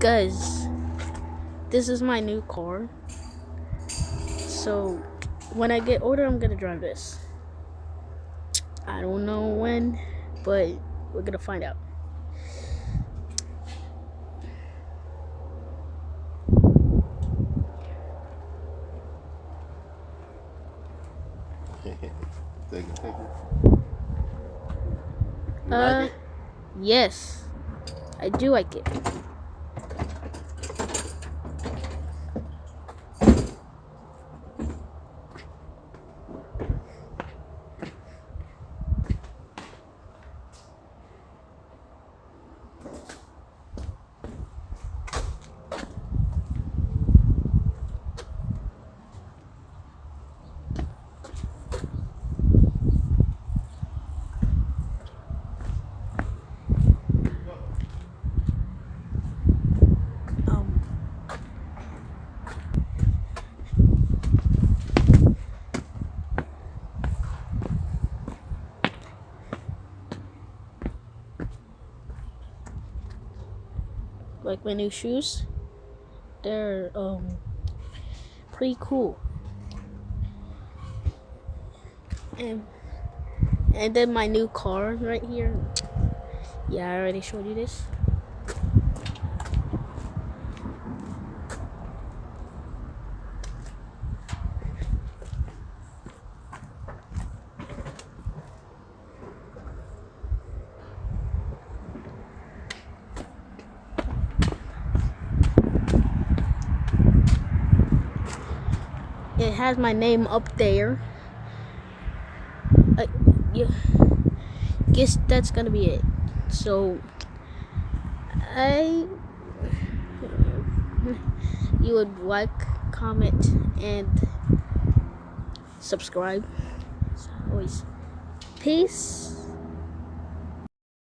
because this is my new car. So when I get older, I'm gonna drive this. I don't know when, but we're gonna find out. Take it. You like it? Yes, I do like it. Like my new shoes, they're pretty cool. And then my new car right here. Yeah, I already showed you this. It has my name up there. Yeah, guess that's gonna be it. So you would like, comment, and subscribe. As always, peace.